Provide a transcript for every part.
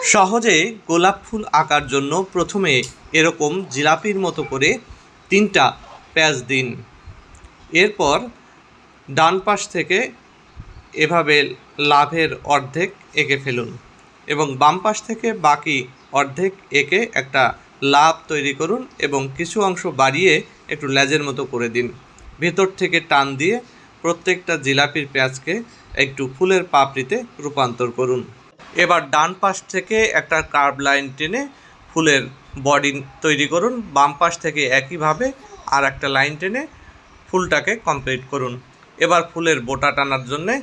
সহজে গোলাপ ফুল আঁকার জন্য প্রথমে এরকম জিলাপির মতো করে 3টা প্যাচ দিন। এরপর ডান পাশ থেকে এভাবে লাভের অর্ধেক এঁকে ফেলুন এবং বাম পাশ থেকে বাকি অর্ধেক এঁকে একটা লাভ তৈরি করুন এবং কিছু অংশ বাড়িয়ে একটু লেজের মতো করে দিন। ভেতর থেকে টান দিয়ে প্রত্যেকটা জিলাপির প্যাচকে একটু ফুলের পাপড়িতে রূপান্তর করুন। এবার ডান পাশ থেকে একটা কার্ভ লাইন টেনে ফুলের বডি তৈরি করুন। বাম পাশ থেকে একইভাবে আর একটা লাইন টেনে ফুলটাকে কমপ্লিট করুন। এবার ফুলের বোটা টানার জন্যে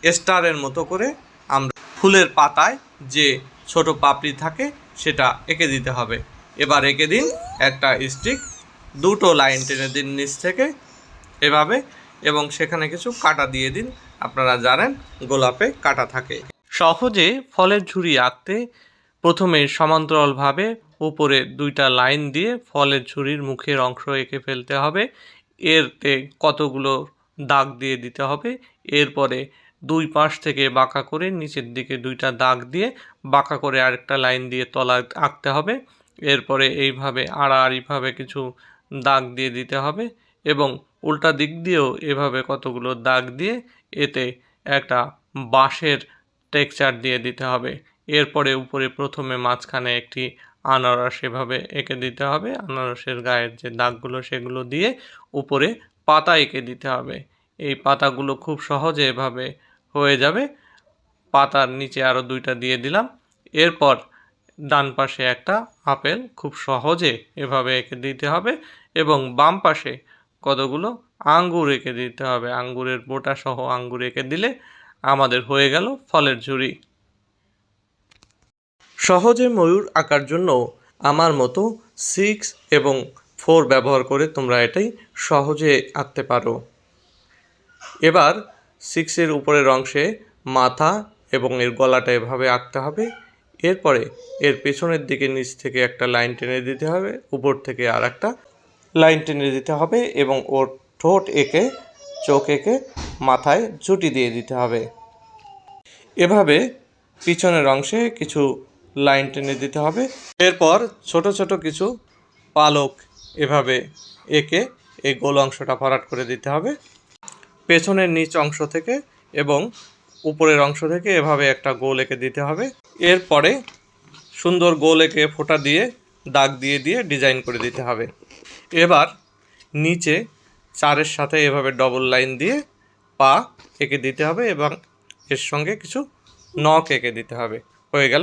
স্টারের মতো করে আমরা ফুলের পাতায় যে ছোট পাপড়ি থাকে সেটা এঁকে দিতে হবে। এবার এঁকে দিন একটা স্টিক, 2টো লাইন টেনে দিন নিচ থেকে এভাবে এবং সেখানে কিছু কাটা দিয়ে দিন। আপনারা জানেন গোলাপে কাটা থাকে। সহজে ফলের ঝুড়ি আঁকতে প্রথমে সমান্তরালভাবে উপরে 2টা লাইন দিয়ে ফলের ঝুড়ির মুখের অংশ এঁকে ফেলতে হবে। এরতে কতগুলো দাগ দিয়ে দিতে হবে। এরপরে 2 পাশ থেকে বাঁকা করে নিচের দিকে 2টা দাগ দিয়ে বাঁকা করে আরেকটা লাইন দিয়ে তলা আঁকতে হবে। এরপরে এইভাবে আড়াআড়িভাবে কিছু দাগ দিয়ে দিতে হবে এবং উল্টা দিক দিয়েও এভাবে কতগুলো দাগ দিয়ে এতে একটা বাঁশের টেক্সচার দিয়ে দিতে হবে। এরপরে উপরে প্রথমে মাঝখানে একটি আনারস এভাবে এঁকে দিতে হবে। আনারসের গায়ের যে দাগগুলো সেগুলো দিয়ে উপরে পাতা এঁকে দিতে হবে। এই পাতাগুলো খুব সহজে এভাবে হয়ে যাবে। পাতার নিচে আরও 2টা দিয়ে দিলাম। এরপর ডান পাশে একটা আপেল খুব সহজে এভাবে এঁকে দিতে হবে এবং বাম পাশে কতগুলো আঙ্গুর এঁকে দিতে হবে। আঙ্গুরের বোটা সহ আঙ্গুর এঁকে দিলে আমাদের হয়ে গেল ফলের ঝুড়ি। সহজে ময়ূর আঁকার জন্য আমার মতো 6 এবং 4 ব্যবহার করে তোমরা এটাই সহজে আঁকতে পারো। এবার 6-এর উপরের অংশে মাথা এবং এর গলাটা এভাবে আঁকতে হবে। এরপরে এর পেছনের দিকে নিচ থেকে একটা লাইন টেনে দিতে হবে, উপর থেকে আর একটা লাইন টেনে দিতে হবে এবং ওর ঠোঁট এঁকে চোখ এঁকে মাথায় ঝুঁটি দিয়ে দিতে হবে। এভাবে পিছনের অংশে কিছু লাইন টেনে দিতে হবে। এরপর ছোট ছোট কিছু পালক এভাবে এঁকে এই গোল অংশটা ভরাট করে দিতে হবে। পেছনের নিচ অংশ থেকে এবং উপরের অংশ থেকে এভাবে একটা গোল এঁকে দিতে হবে। এরপরে সুন্দর গোল এঁকে ফোঁটা দিয়ে দাগ দিয়ে দিয়ে ডিজাইন করে দিতে হবে। এবার নিচে 4-এর সাথে এভাবে ডবল লাইন দিয়ে পা এঁকে দিতে হবে এবং এর সঙ্গে কিছু নখ এঁকে দিতে হবে। হয়ে গেল।